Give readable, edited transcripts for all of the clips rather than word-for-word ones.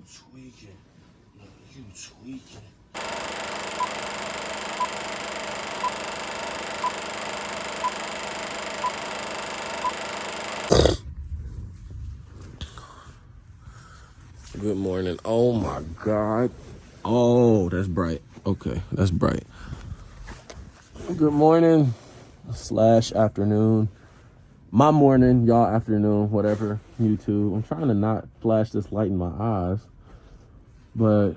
tweaking. No, you tweaking. Good morning. Oh my God. Oh, that's bright. Okay, that's bright. Good morning / afternoon. My morning, y'all afternoon, whatever, YouTube. I'm trying to not flash this light in my eyes. But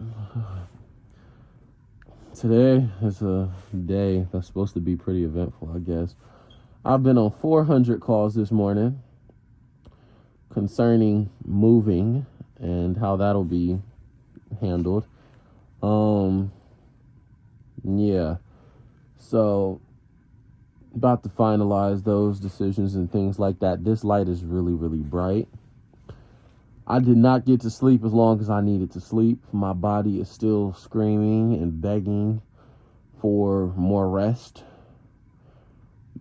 today is a day that's supposed to be pretty eventful, I guess. I've been on 400 calls this morning concerning moving and how that'll be handled. Yeah. So about to finalize those decisions and things like that. This light is really, really bright. I did not get to sleep as long as I needed to sleep. My body is still screaming and begging for more rest.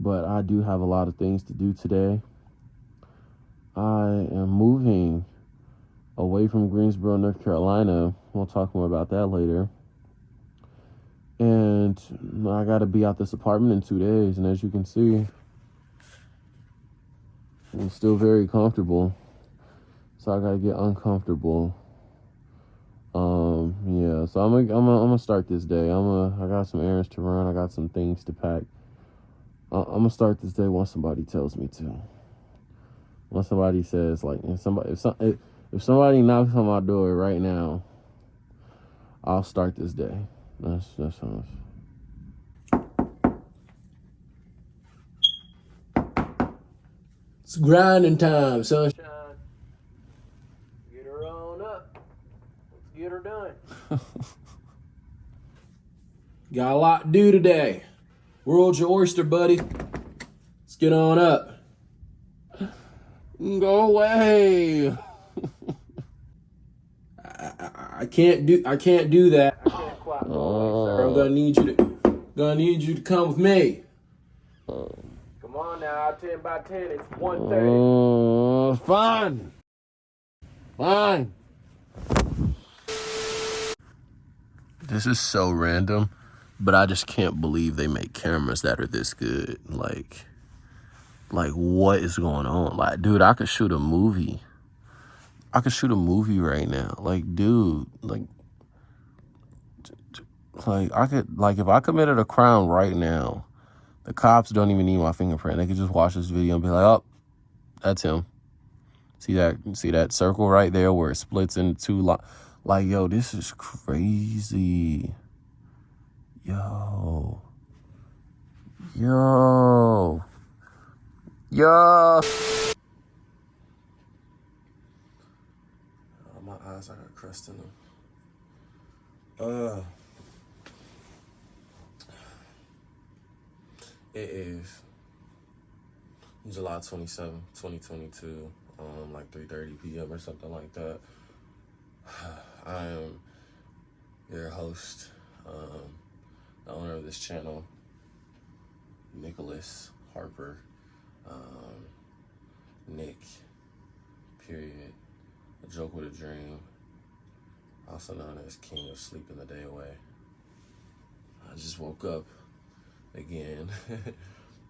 But I do have a lot of things to do today. I am moving away from Greensboro, North Carolina. We'll talk more about that later. And I got to be out this apartment in 2 days. And as you can see, I'm still very comfortable. So I got to get uncomfortable. Yeah. So I'm gonna start this day. I got some errands to run. I got some things to pack. I'm gonna start this day once somebody tells me to. Once somebody says, like, if somebody knocks on my door right now, I'll start this day. That's how it's grinding time, sunshine. Get her on up. Let's get her done. Got a lot to do today. World's your oyster, buddy. Let's get on up. Go away. I can't do that. I can't quite. I'm gonna need you to come with me. Come on now, 10 by 10. It's 1:30. Fine. This is so random, but I just can't believe they make cameras that are this good. Like what is going on? Like, dude, I could shoot a movie. Right now. Like, dude, I could, like, if I committed a crime right now, the cops don't even need my fingerprint. They could just watch this video and be like, oh, that's him. See that circle right there where it splits into two like, yo, this is crazy. Yo. Oh, my eyes, I got crust in them. It is July 27th, 2022, like 3:30 p.m. or something like that. I am your host, the owner of this channel, Nicholas Harper, Nick, period, a joke with a dream, also known as King of Sleeping the Day Away. I just woke up again,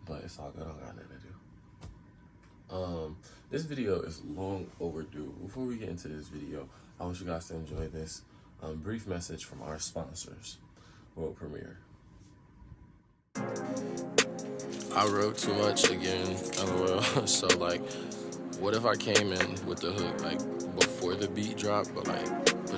but it's all good. I don't got nothing to do. This video is long overdue. Before we get into this video, I want you guys to enjoy this brief message from our sponsors. World premiere. I wrote too much again, LOL. So, like, what if I came in with the hook, like, before the beat dropped, but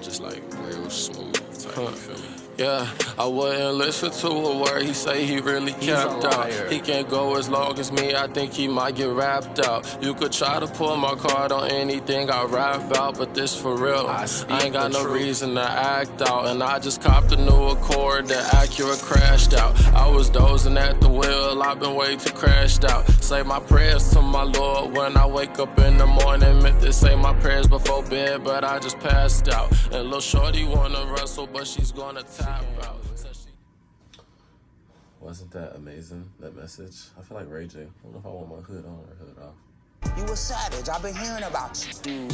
just like real smooth type, you feel me? Yeah, I wouldn't listen to a word he say, he really capped out. He can't go as long as me, I think he might get rapped out. You could try to pull my card on anything I rap out, but this for real, I ain't got no reason to act out. And I just copped a new Accord, the Acura crashed out. I was dozing at the wheel, I've been way too crashed out. Say my prayers to my Lord when I wake up in the morning. Meant to say my prayers before bed, but I just passed out. And little shorty wanna wrestle, but she's gonna tap out. Wasn't that amazing, that message? I feel like Ray J. I don't know if I want my hood on or hood off. You a savage. I've been hearing about you.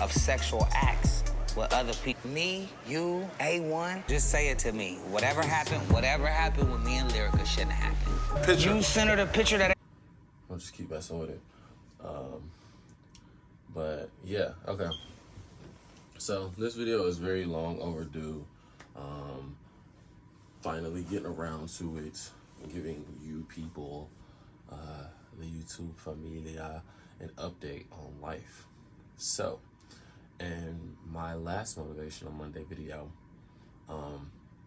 Of sexual acts. what other people, me, you, A1, just say it to me. Whatever happened with me and Lyrica shouldn't have happened. Picture. You sent her the picture that I'll just keep messing with it. But yeah, okay. So this video is very long overdue. Finally getting around to it, giving you people, the YouTube familia, an update on life. So, in my last Motivational Monday video,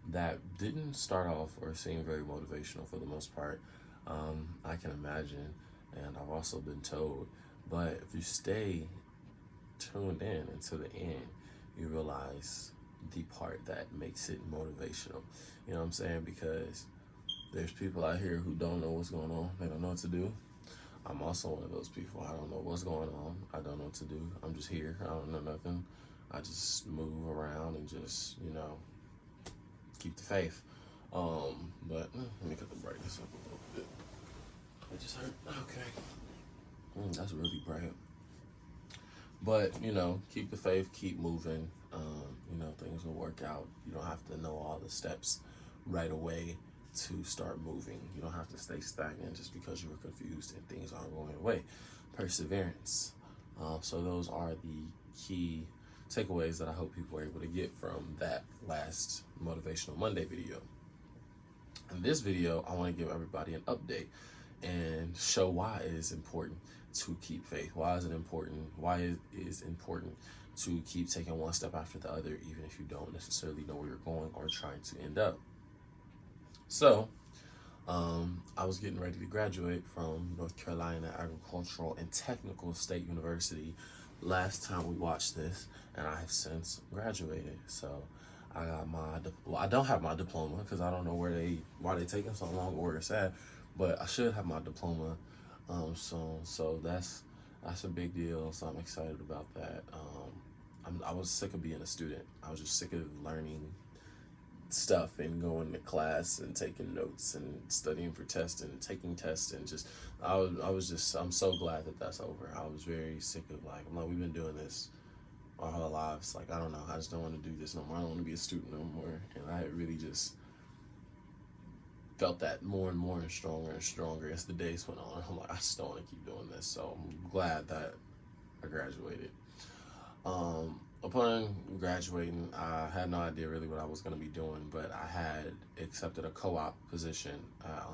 that didn't start off or seem very motivational for the most part. I can imagine, and I've also been told, but if you stay tuned in until the end, you realize the part that makes it motivational. You know what I'm saying? Because there's people out here who don't know what's going on. They don't know what to do. I'm also one of those people. I don't know what's going on. I don't know what to do. I'm just here. I don't know nothing. I just move around and just, you know, keep the faith. But let me cut the brightness up a little bit. It just hurt. Okay. That's really bright. But, you know, keep the faith, keep moving. You know, things will work out. You don't have to know all the steps right away to start moving. You don't have to stay stagnant just because you were confused and things aren't going away. Perseverance. So those are the key takeaways that I hope people were able to get from that last Motivational Monday video. In this video, I want to give everybody an update and show why it is important to keep faith. Why is it important? Why it is important to keep taking one step after the other, even if you don't necessarily know where you're going or trying to end up. So, I was getting ready to graduate from North Carolina Agricultural and Technical State University last time we watched this, and I have since graduated. So I got I don't have my diploma because I don't know why they taking so long or where it's at, but I should have my diploma soon. So that's a big deal. So I'm excited about that. I was sick of being a student. I was just sick of learning stuff and going to class and taking notes and studying for tests and taking tests and just I'm so glad that that's over. I was very sick of we've been doing this our whole lives. I don't know, I just don't want to do this no more. I don't want to be a student no more. And I really just felt that more and more and stronger as the days went on. I'm like, I just don't want to keep doing this. So I'm glad that I graduated. Upon graduating, I had no idea really what I was going to be doing, but I had accepted a co-op position at,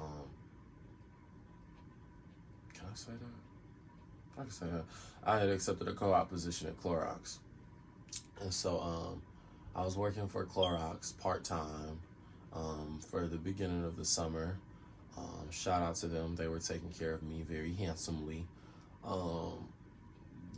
can I say that? I can say that. I had accepted a co-op position at Clorox. And so I was working for Clorox part-time for the beginning of the summer. Shout out to them. They were taking care of me very handsomely.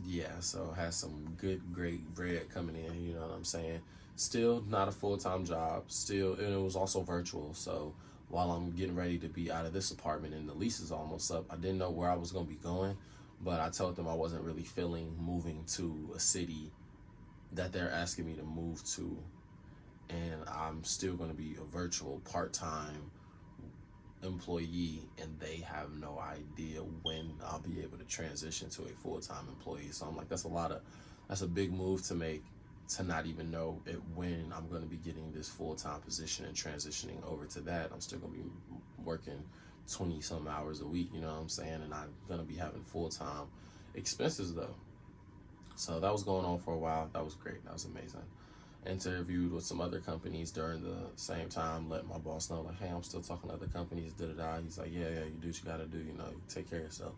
Yeah, so had some great bread coming in, you know what I'm saying? Still not a full-time job, and it was also virtual. So while I'm getting ready to be out of this apartment and the lease is almost up, I didn't know where I was going to be going, but I told them I wasn't really feeling moving to a city that they're asking me to move to, and I'm still going to be a virtual part-time employee, and they have no idea when I'll be able to transition to a full-time employee. So I'm like, that's a big move to make, to not even know when I'm going to be getting this full-time position and transitioning over to that. I'm still going to be working 20 some hours a week, you know what I'm saying? And I'm going to be having full-time expenses though. So that was going on for a while. That was great. That was amazing. Interviewed with some other companies during the same time, let my boss know, hey, I'm still talking to other companies, da-da-da. He's like, yeah, you do what you gotta do, you take care of yourself.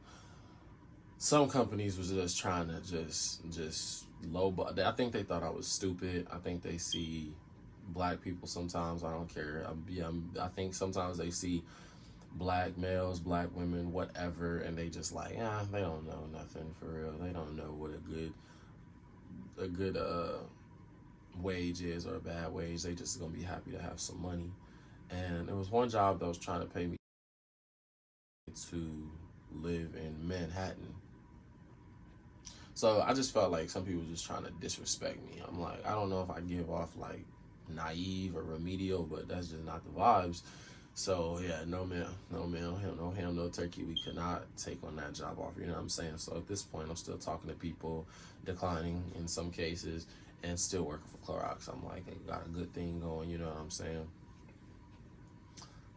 Some companies was just trying to just lowball. I think they thought I was stupid. I think they see black people sometimes, I don't care. I think sometimes they see black males, black women, whatever, and they just like, they don't know nothing for real. They don't know what a good wage is or a bad wage. They just gonna be happy to have some money. And there was one job that was trying to pay me to live in Manhattan. So I just felt like some people were just trying to disrespect me. I'm like, I don't know if I give off like naive or remedial, but that's just not the vibes. So yeah, no ma'am, no ham, no turkey. We could not take on that job offer. You know what I'm saying? So at this point, I'm still talking to people, declining in some cases, and still working for Clorox. I'm like, I got a good thing going. You know what I'm saying?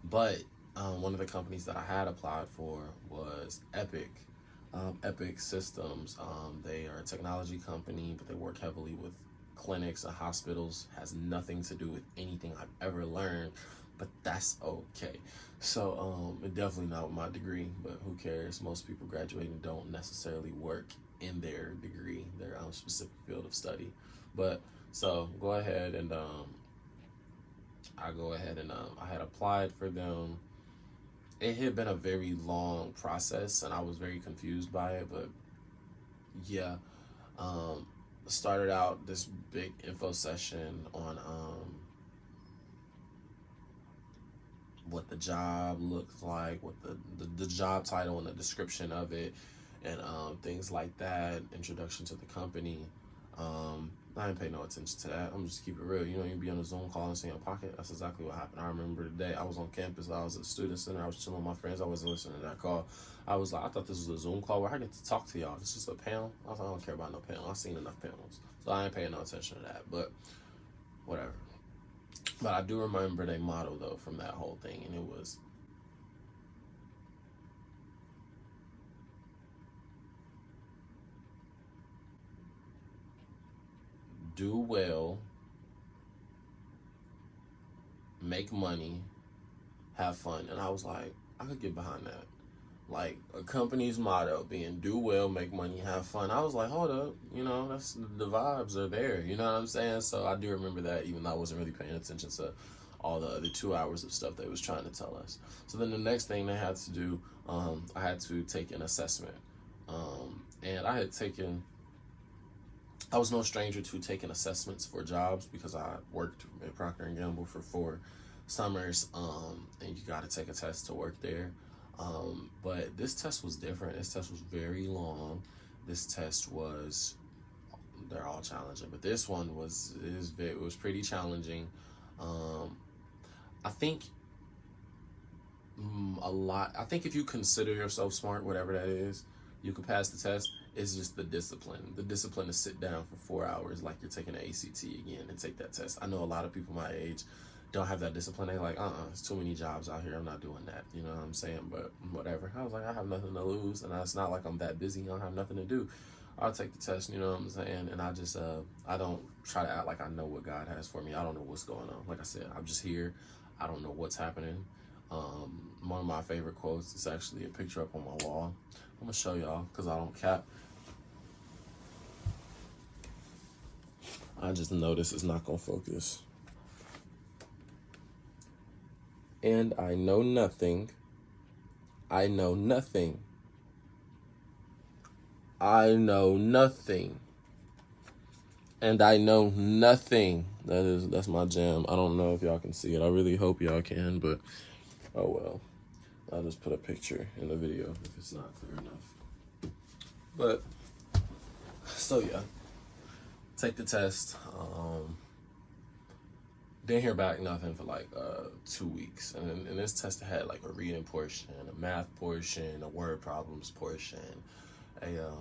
But one of the companies that I had applied for was Epic. Epic Systems. They are a technology company, but they work heavily with clinics and hospitals. Has nothing to do with anything I've ever learned, but that's okay. So it definitely not with my degree, but who cares? Most people graduating don't necessarily work in their degree, their specific field of study. But so go ahead and I had applied for them. It had been a very long process, and I was very confused by it. But yeah, started out this big info session on what the job looked like, what the job title and the description of it, and things like that. Introduction to the company. I didn't pay no attention to that. I'm just keep it real. You know, you be on a Zoom call and see your pocket. That's exactly what happened. I remember the day I was on campus. I was at the student center. I was chilling with my friends. I wasn't listening to that call. I was like, I thought this was a Zoom call where I get to talk to y'all. This is a panel. I was like, I don't care about no panel. I've seen enough panels, so I ain't paying no attention to that. But whatever. But I do remember their motto though from that whole thing, and it was, "Do well, make money, have fun." And I was like, I could get behind that. Like a company's motto being "do well, make money, have fun." I was like, hold up, you know, that's the vibes are there. You know what I'm saying? So I do remember that, even though I wasn't really paying attention to all the other 2 hours of stuff they was trying to tell us. So then the next thing they had to do, I had to take an assessment, and I was no stranger to taking assessments for jobs because I worked at Procter and Gamble for 4 summers, and you got to take a test to work there. But this test was different. This test was very long. This test was, they're all challenging, but this one it was pretty challenging. I think a lot. I think if you consider yourself smart, whatever that is, you can pass the test. It's just the discipline. The discipline to sit down for 4 hours like you're taking an ACT again and take that test. I know a lot of people my age don't have that discipline. They're like, it's too many jobs out here. I'm not doing that. You know what I'm saying? But whatever. I was like, I have nothing to lose, and it's not like I'm that busy. I don't have nothing to do. I'll take the test. You know what I'm saying? And I just, I don't try to act like I know what God has for me. I don't know what's going on. Like I said, I'm just here. I don't know what's happening. One of my favorite quotes is actually a picture up on my wall. I'm gonna show y'all because I don't cap. I just know this is not gonna focus. And I know nothing. I know nothing. I know nothing. And I know nothing. That's my jam. I don't know if y'all can see it. I really hope y'all can, but oh well. I'll just put a picture in the video if it's not clear enough. But so yeah. Take the test. Didn't hear back nothing for like 2 weeks, and this test had like a reading portion, a math portion, a word problems portion, a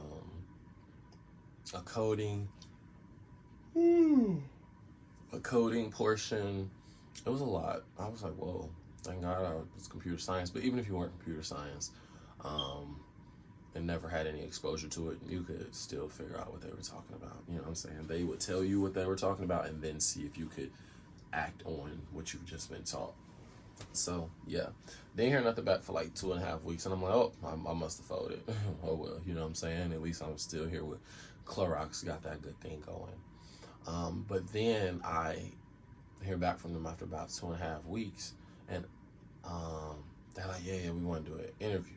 coding, a coding portion. It was a lot. I was like, whoa, thank God it's computer science. But even if you weren't computer science, and never had any exposure to it, you could still figure out what they were talking about. You know what I'm saying? They would tell you what they were talking about and then see if you could act on what you've just been taught. So yeah, didn't hear nothing back for like 2.5 weeks, and I'm like, oh, I must have folded. Oh well, you know what I'm saying? At least I'm still here with Clorox, got that good thing going. But then I hear back from them after about 2.5 weeks, and they're like, yeah, we want to do an interview.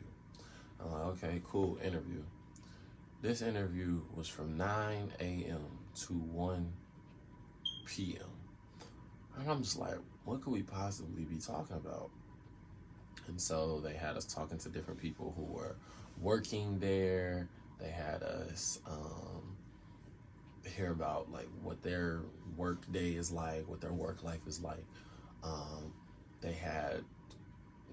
I'm like, okay, cool, interview. This interview was from 9 a.m. to 1 p.m. And I'm just like, what could we possibly be talking about? And so they had us talking to different people who were working there. They had us hear about like what their work day is like, what their work life is like. They had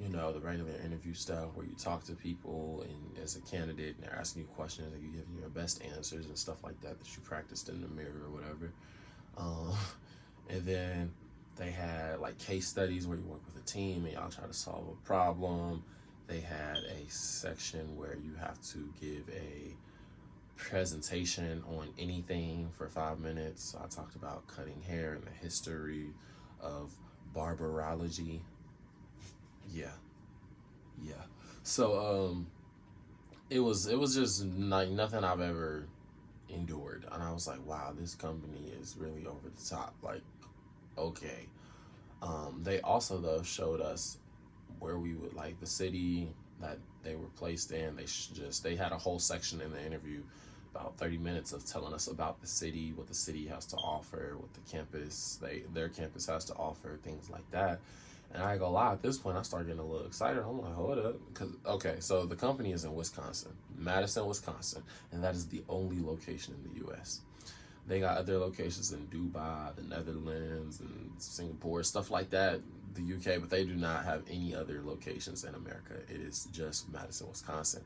you know, the regular interview stuff where you talk to people and as a candidate and they're asking you questions and you give your best answers and stuff like that you practiced in the mirror or whatever. And then they had like case studies where you work with a team and y'all try to solve a problem. They had a section where you have to give a presentation on anything for 5 minutes. So I talked about cutting hair and the history of barberology. Yeah. So it was just like nothing I've ever endured, and I was like, wow, this company is really over the top. Like, okay. They also though showed us where we would like the city that they were placed in. They had a whole section in the interview, about 30 minutes of telling us about the city, what the city has to offer, what the campus, their campus has to offer, things like that. And I ain't gonna lie, at this point, I started getting a little excited. I'm like, hold up. Okay, so the company is in Wisconsin, Madison, Wisconsin, and that is the only location in the U.S. They got other locations in Dubai, the Netherlands, and Singapore, stuff like that, the UK, but they do not have any other locations in America. It is just Madison, Wisconsin.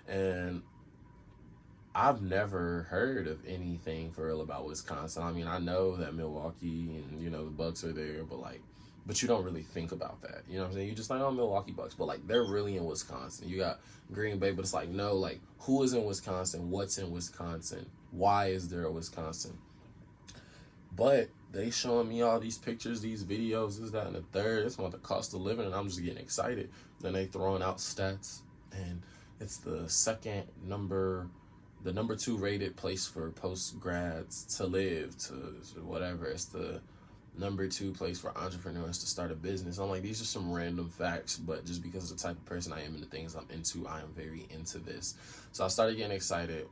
And I've never heard of anything for real about Wisconsin. I mean, I know that Milwaukee and, you know, the Bucks are there, but you don't really think about that. You know what I'm saying? You just like, oh, Milwaukee Bucks. But, like, they're really in Wisconsin. You got Green Bay, but it's like, no, like, who is in Wisconsin? What's in Wisconsin? Why is there a Wisconsin? But they showing me all these pictures, these videos, this, that, and the third. It's about the cost of living, and I'm just getting excited. Then they throwing out stats, and it's the number 2 rated place for post-grads to live, to whatever. It's the number 2 place for entrepreneurs to start a business. I'm like, these are some random facts, but just because of the type of person I am and the things I'm into, I am very into this. So I started getting excited.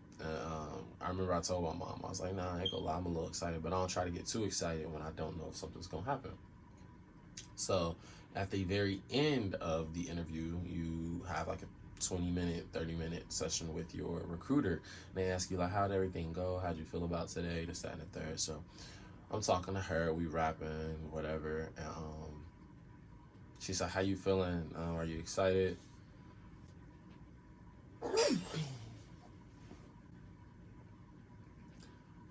I remember I told my mom, I was like, nah, I ain't gonna lie, I'm a little excited, but I don't try to get too excited when I don't know if something's gonna happen. So at the very end of the interview, you have like a 20-minute, 30-minute session with your recruiter. And they ask you, like, how'd everything go? How'd you feel about today? This, that, and the third. So I'm talking to her, we rapping, whatever, and she's like, how you feeling? Are you excited?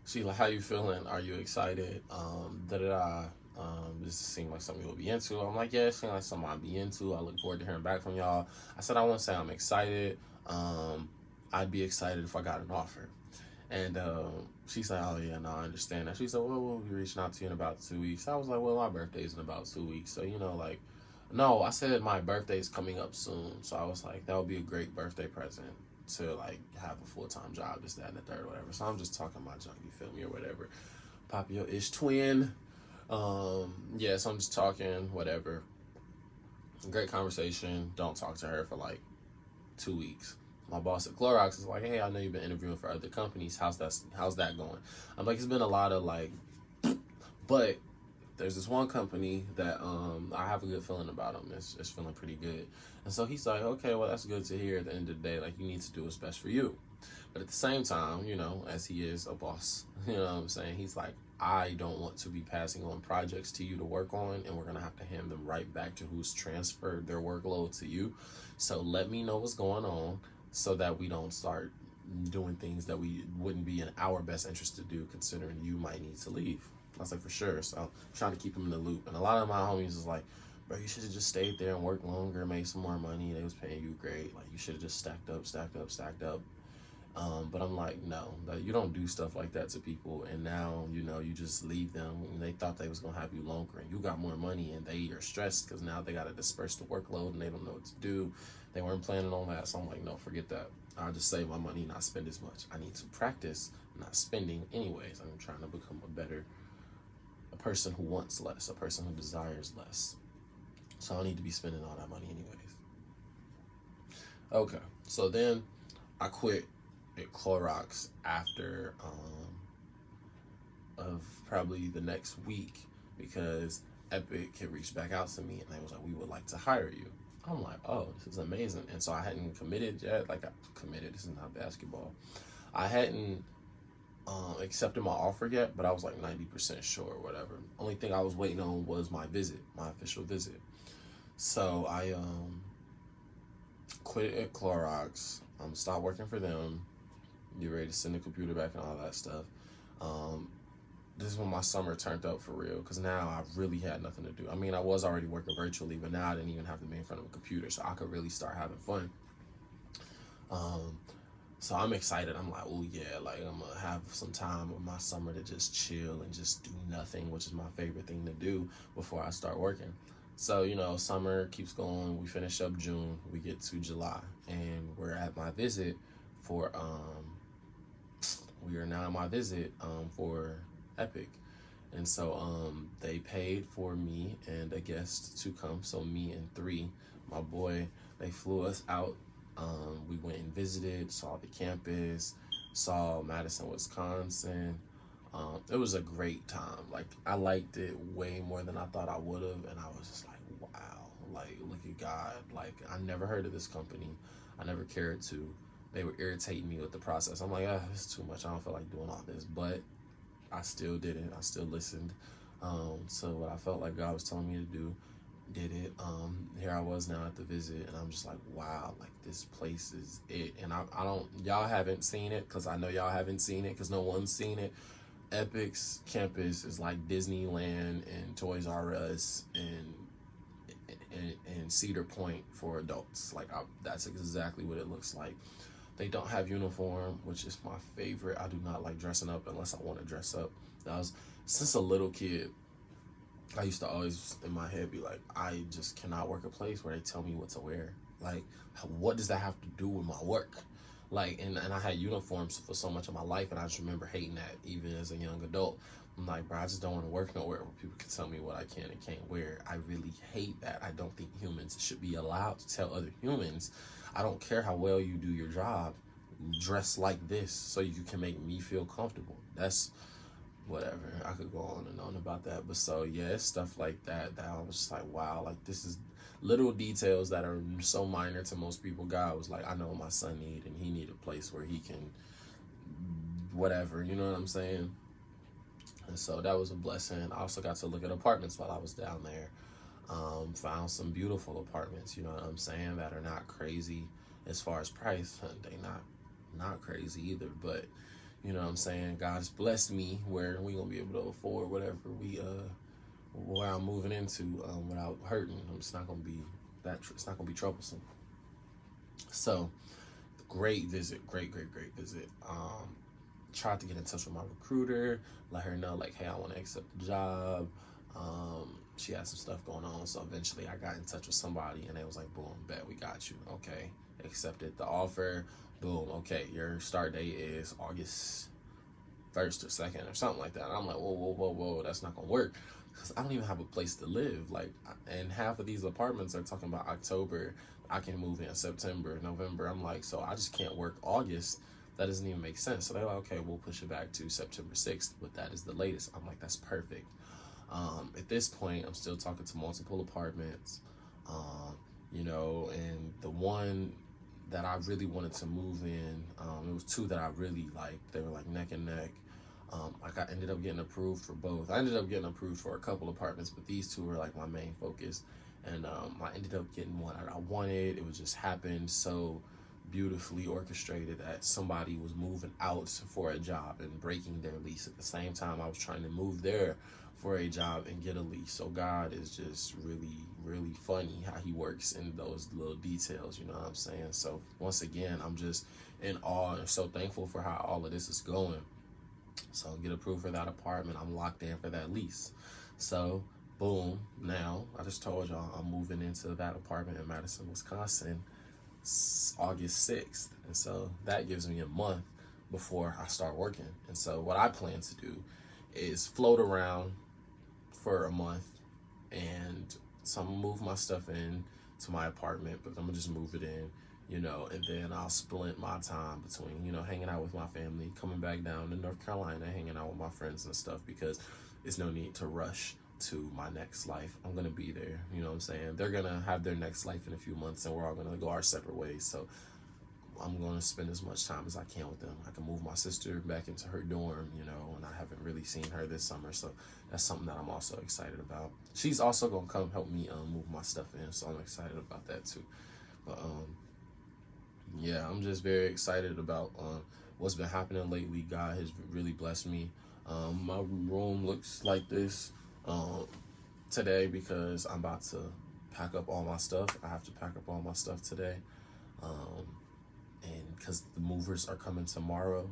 She's like, how you feeling? Are you excited? This seems like something you'll be into. I'm like, yeah, it seems like something I'll be into. I look forward to hearing back from y'all. I said, I won't say I'm excited. I'd be excited if I got an offer. And she's like, oh, yeah, no, I understand that. She said, well, we'll be reaching out to you in about 2 weeks. I was like, well, my birthday's in about 2 weeks. So, you know, like, no, I said my birthday's coming up soon. So I was like, that would be a great birthday present to, like, have a full-time job, this, that, and the third, whatever. So I'm just talking my junk, you feel me, or whatever. Pop your ish twin. Yeah, so I'm just talking, whatever. Great conversation. Don't talk to her for, like, 2 weeks. My boss at Clorox is like, hey, I know you've been interviewing for other companies. How's that going? I'm like, it's been a lot of like, but there's this one company that I have a good feeling about them. It's feeling pretty good. And so he's like, okay, well, that's good to hear. At the end of the day, like, you need to do what's best for you. But at the same time, you know, as he is a boss, you know what I'm saying? He's like, I don't want to be passing on projects to you to work on, and we're going to have to hand them right back to who's transferred their workload to you. So let me know what's going on, so that we don't start doing things that we wouldn't be in our best interest to do, considering you might need to leave. I was like, for sure. So I'm trying to keep him in the loop. And a lot of my homies is like, bro, you should have just stayed there and worked longer, made some more money. They was paying you great. Like, you should have just stacked up. But I'm like, no, you don't do stuff like that to people. And now, you know, you just leave them. And they thought they was going to have you longer, and you got more money, and they are stressed because now they got to disperse the workload and they don't know what to do. They weren't planning on that. So I'm like, no, forget that. I'll just save my money, not spend as much. I need to practice not spending anyways. I'm trying to become a person who wants less, a person who desires less. So I need to be spending all that money anyways. Okay, so then I quit at Clorox after of probably the next week, because Epic had reached back out to me and they was like, we would like to hire you. I'm like, oh, this is amazing. And so I hadn't committed yet. Like, I committed, this is not basketball. I hadn't accepted my offer yet, but I was like 90% sure or whatever. Only thing I was waiting on was my visit, my official visit. So I quit at Clorox. Stopped working for them. Get ready to send the computer back and all that stuff. Um, this is when my summer turned up for real, because now I really had nothing to do. I mean, I was already working virtually, but now I didn't even have to be in front of a computer, so I could really start having fun. Um, so I'm excited. I'm like, oh yeah, like I'm gonna have some time with my summer to just chill and just do nothing, which is my favorite thing to do before I start working. So, summer keeps going. We finish up June. We get to July, and we're at my visit for we are now at my visit for Epic. And so they paid for me and a guest to come. So me and three, my boy, they flew us out. We went and visited, saw the campus, saw Madison, Wisconsin. It was a great time. Like, I liked it way more than I thought I would have. And I was just like, wow, like, look at God. Like, I never heard of this company. I never cared to. They were irritating me with the process. I'm like, this is too much. I don't feel like doing all this. But I still did it. I still listened. So what I felt like God was telling me to do, did it. Here I was now at the visit, and I'm just like, wow, like this place is it. And I don't, y'all haven't seen it, because I know y'all haven't seen it, because no one's seen it. Epic's campus is like Disneyland and Toys R Us and Cedar Point for adults. Like, that's exactly what it looks like. They don't have uniform, which is my favorite. I do not like dressing up unless I want to dress up. Since a little kid, I used to always in my head be like, I just cannot work a place where they tell me what to wear. Like, what does that have to do with my work? Like, and I had uniforms for so much of my life, and I just remember hating that even as a young adult. I'm like, bro, I just don't want to work nowhere where people can tell me what I can and can't wear. I really hate that. I don't think humans should be allowed to tell other humans, I don't care how well you do your job, dress like this so you can make me feel comfortable. That's whatever. I could go on and on about that. But so, yeah, it's stuff like that I was just like, wow, like this is little details that are so minor to most people. God was like, I know what my son needs, and he need a place where he can whatever, you know what I'm saying? And so that was a blessing. I also got to look at apartments while I was down there. Found some beautiful apartments, you know what I'm saying, that are not crazy as far as price. They not crazy either, but you know what I'm saying, God's blessed me where we gonna be able to afford whatever where I'm moving into without hurting. It's not gonna be troublesome. So great visit, great visit. Tried to get in touch with my recruiter, let her know like, hey, I want to accept the job. She had some stuff going on, so eventually I got in touch with somebody, and they was like, boom, bet, we got you. Okay, accepted the offer. Boom, okay, your start date is August 1st or 2nd or something like that. And I'm like, whoa, that's not gonna work, because I don't even have a place to live. Like, and half of these apartments are talking about October. I can move in September, November. I'm like, so I just can't work August. That doesn't even make sense. So they're like, okay, we'll push it back to September 6th, but that is the latest. I'm like, that's perfect. At this point, I'm still talking to multiple apartments, and the one that I really wanted to move in, it was two that I really liked. They were like neck and neck. I ended up getting approved for both. I ended up getting approved for a couple apartments, but these two were like my main focus. And I ended up getting one that I wanted. It was just happened so beautifully orchestrated that somebody was moving out for a job and breaking their lease at the same time I was trying to move there for a job and get a lease. So God is just really funny how he works in those little details, you know what I'm saying? So once again, I'm just in awe and so thankful for how all of this is going. So get approved for that apartment. I'm locked in for that lease. So boom, now I just told y'all I'm moving into that apartment in Madison, Wisconsin, August 6th. And so that gives me a month before I start working. And so what I plan to do is float around for a month, and so I'm gonna move my stuff in to my apartment, but I'm gonna just move it in, and then I'll split my time between, hanging out with my family, coming back down to North Carolina, hanging out with my friends and stuff, because there's no need to rush to my next life. I'm gonna be there, you know what I'm saying? They're gonna have their next life in a few months, and we're all gonna go our separate ways. So I'm going to spend as much time as I can with them. I can move my sister back into her dorm, you know, and I haven't really seen her this summer, so that's something that I'm also excited about. She's also going to come help me move my stuff in, so I'm excited about that too. But yeah, I'm just very excited about what's been happening lately. God has really blessed me. My room looks like this today because I'm about to pack up all my stuff. I have to pack up all my stuff today. And because the movers are coming tomorrow.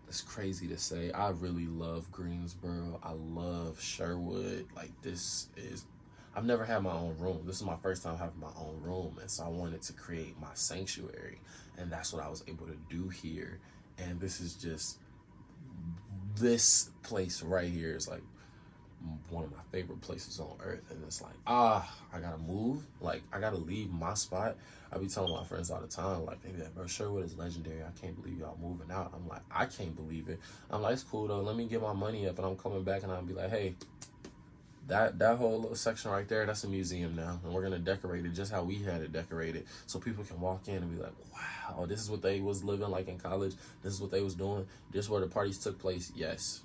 It's crazy to say. I really love Greensboro. I love Sherwood. Like, I've never had my own room. This is my first time having my own room. And so I wanted to create my sanctuary. And that's what I was able to do here. And this place right here is like one of my favorite places on earth. And it's like, I gotta move. Like, I gotta leave my spot. I be telling my friends all the time, like, they be like, bro, Sherwood is legendary. I can't believe y'all moving out. I'm like, I can't believe it. I'm like, it's cool though. Let me get my money up and I'm coming back and I'll be like, hey, that whole little section right there, that's a museum now. And we're gonna decorate it just how we had it decorated. So people can walk in and be like, wow, this is what they was living like in college. This is what they was doing. This is where the parties took place. Yes.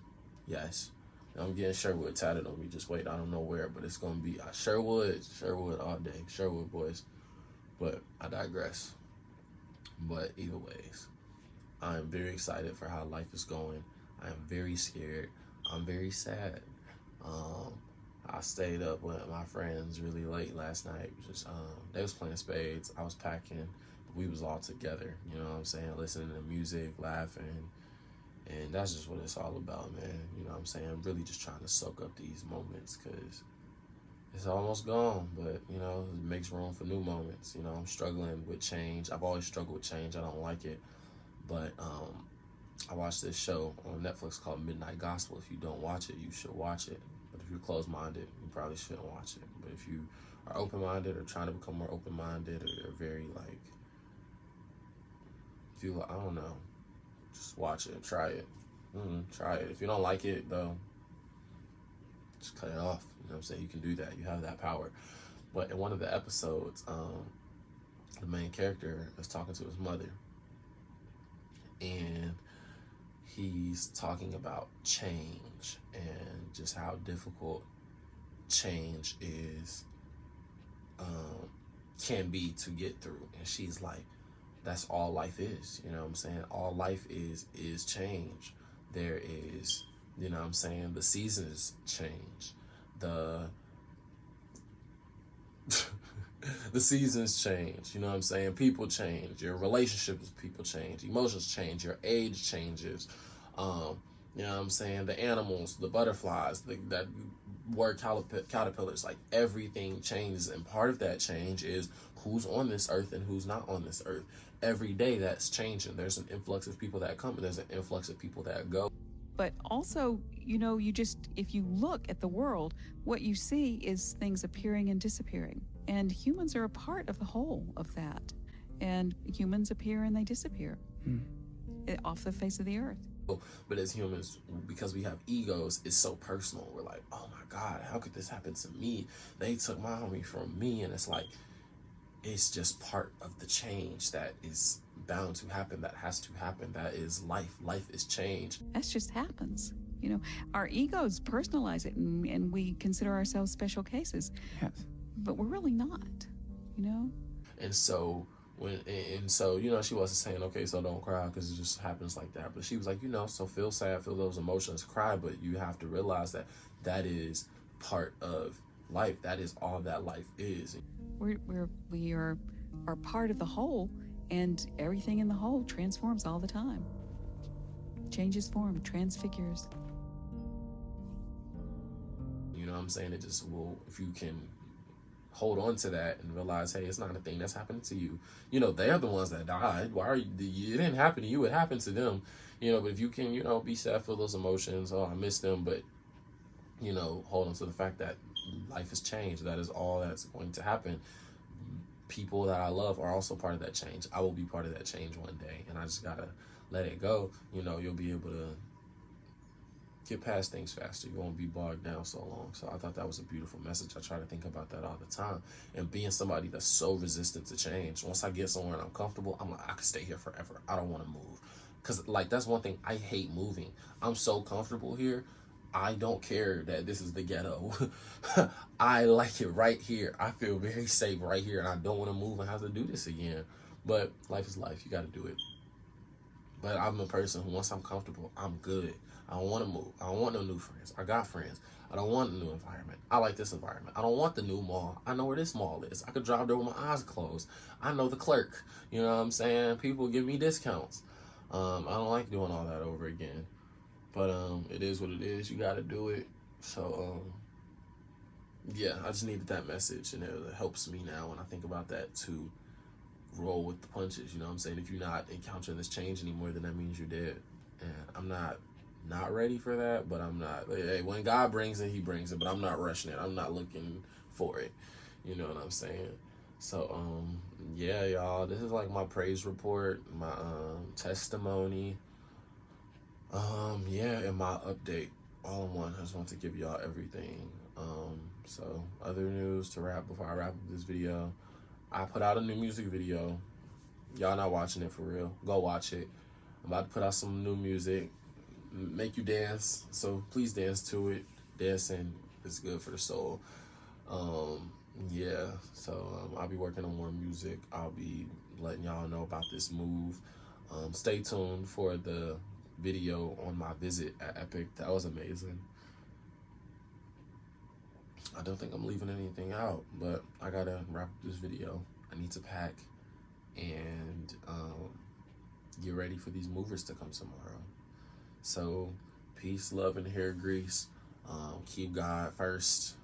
I'm getting Sherwood tatted on me. Just wait, I don't know where, but it's gonna be Sherwood all day. Sherwood boys. But I digress. But either ways, I am very excited for how life is going. I am very scared. I'm very sad. I stayed up with my friends really late last night. Just they was playing spades. I was packing. But we was all together. You know what I'm saying? Listening to music, laughing. And that's just what it's all about, man. You know what I'm saying? I'm really just trying to soak up these moments because it's almost gone. But, you know, it makes room for new moments. You know, I'm struggling with change. I've always struggled with change. I don't like it. But I watched this show on Netflix called Midnight Gospel. If you don't watch it, you should watch it. But if you're closed-minded, you probably shouldn't watch it. But if you are open-minded or trying to become more open-minded or you're very, like, I don't know. Just watch it. Try it. Try it. If you don't like it, though, just cut it off. You know what I'm saying? You can do that. You have that power. But in one of the episodes, the main character is talking to his mother. And he's talking about change and just how difficult change can be to get through. And she's like, that's all life is, you know what I'm saying? All life is change. There is, you know what I'm saying, the seasons change. The seasons change, you know what I'm saying? People change. Your relationships with people change. Emotions change. Your age changes. You know what I'm saying? The animals, the butterflies, that were caterpillars, like everything changes. And part of that change is who's on this earth and who's not on this earth. Every day that's changing. There's an influx of people that come and there's an influx of people that go. But also, you know, if you look at the world, what you see is things appearing and disappearing. And humans are a part of the whole of that. And humans appear and they disappear off the face of the earth. But as humans, because we have egos, it's so personal. We're like, oh my God, how could this happen to me? They took my homie from me. And it's like, it's just part of the change that is bound to happen, that has to happen. That is life. Life is change. That just happens. You know, our egos personalize it and we consider ourselves special cases. Yes. But we're really not, you know? And so, you know, she wasn't saying, okay, so don't cry because it just happens like that. But she was like, you know, so feel sad, feel those emotions, cry. But you have to realize that is part of life. That is all that life is. We are part of the whole, and everything in the whole transforms all the time. Changes form, transfigures. You know what I'm saying? It just will, if you can hold on to that and realize, hey, it's not a thing that's happening to you. You know, they're the ones that died. Why are you? It didn't happen to you. It happened to them. You know, but if you can, you know, be sad, feel those emotions. Oh, I miss them. But, you know, hold on to the fact that life has changed. That is all that's going to happen. People that I love are also part of that change. I will be part of that change one day. And I just got to let it go. You know, you'll be able to get past things faster. You won't be bogged down so long. So I thought that was a beautiful message. I try to think about that all the time. And being somebody that's so resistant to change, once I get somewhere and I'm comfortable, I'm like, I could stay here forever. I don't want to move. Because, like, that's one thing. I hate moving. I'm so comfortable here. I don't care that this is the ghetto. I like it right here. I feel very safe right here, and I don't want to move and have to do this again. But life is life. You got to do it. But I'm a person who, once I'm comfortable, I'm good. I don't want to move. I don't want no new friends. I got friends. I don't want a new environment. I like this environment. I don't want the new mall. I know where this mall is. I could drive there with my eyes closed. I know the clerk. You know what I'm saying? People give me discounts. I don't like doing all that over again. But it is what it is. You got to do it. So, yeah, I just needed that message. And it helps me now when I think about that to roll with the punches. You know what I'm saying? If you're not encountering this change anymore, then that means you're dead. And I'm not ready for that, but I'm not. Hey, when God brings it, he brings it. But I'm not rushing it. I'm not looking for it. You know what I'm saying? So, yeah, y'all, this is like my praise report, my testimony. Yeah, and my update all in one. I just want to give y'all everything. So other news to wrap before I wrap up this video. I put out a new music video. Y'all not watching it for real. Go watch it. I'm about to put out some new music. Make you dance. So please dance to it. Dancing is good for the soul. Yeah, so I'll be working on more music. I'll be letting y'all know about this move. Stay tuned for the video on my visit at Epic. That was amazing. I don't think I'm leaving anything out, but I gotta wrap up this video. I need to pack and get ready for these movers to come tomorrow. So peace, love, and hair grease. Keep God first.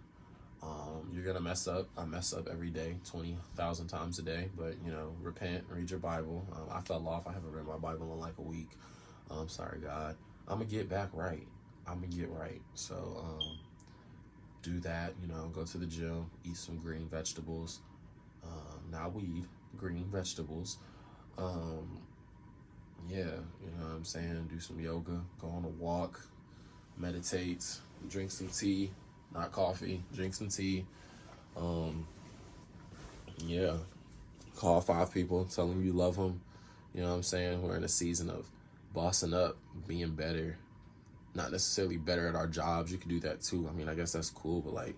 You're gonna mess up. I mess up every day, 20,000 times a day, but you know, repent, read your Bible. I fell off. I haven't read my Bible in like a week. Sorry, God. I'm gonna get back right. I'm gonna get right. So do that, you know, go to the gym, eat some green vegetables, not weed, green vegetables. Yeah, you know what I'm saying? Do some yoga, go on a walk, meditate, drink some tea, not coffee, drink some tea. Yeah, call 5 people, tell them you love them. You know what I'm saying? We're in a season of bossing up, being better. Not necessarily better at our jobs. You can do that too. I mean, I guess that's cool, but like,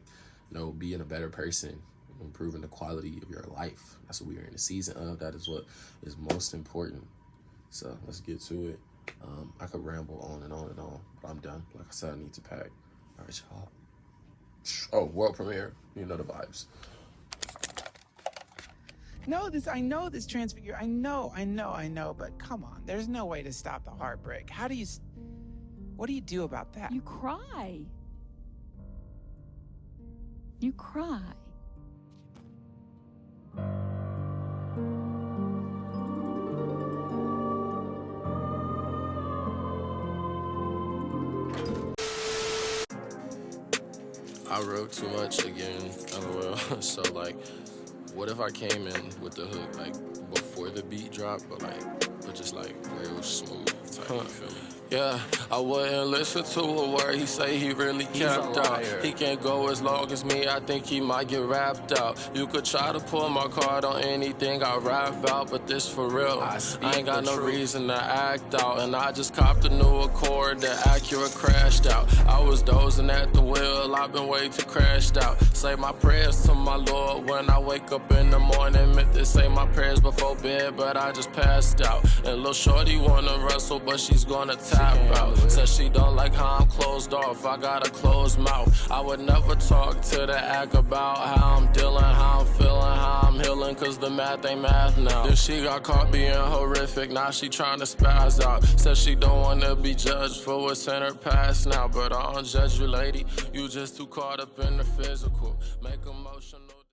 you know, being a better person, improving the quality of your life. That's what we are in the season of. That is what is most important. So let's get to it. I could ramble on and on and on, but I'm done. Like I said, I need to pack. All right, y'all. Oh, world premiere. You know the vibes. No, I know this transfigure. I know, but come on. There's no way to stop the heartbreak. What do you do about that? You cry. You cry. I wrote too much again, LOL. So like, what if I came in with the hook like before the beat dropped, but just like real smooth type, you feel me? Yeah, I wouldn't listen to a word he say, he really capped out. He can't go as long as me, I think he might get rapped out. You could try to pull my card on anything I rap out, but this for real. I ain't got no reason to act out, and I just copped a new Accord, the Acura crashed out. I was dozing at the wheel, I've been way too crashed out. Say my prayers to my Lord when I wake up in the morning. Meant to say my prayers before bed, but I just passed out. And little shorty wanna wrestle, but she's gonna tap out. Says she don't like how I'm closed off, I got a closed mouth. I would never talk to the act about how I'm dealing, how I'm feeling, how I'm healing, cause the math ain't math now. Then she got caught being horrific, now she trying to spaz out. Says she don't wanna be judged for what's in her past now, but I don't judge you, lady. You just too caught up in the physical. Make emotional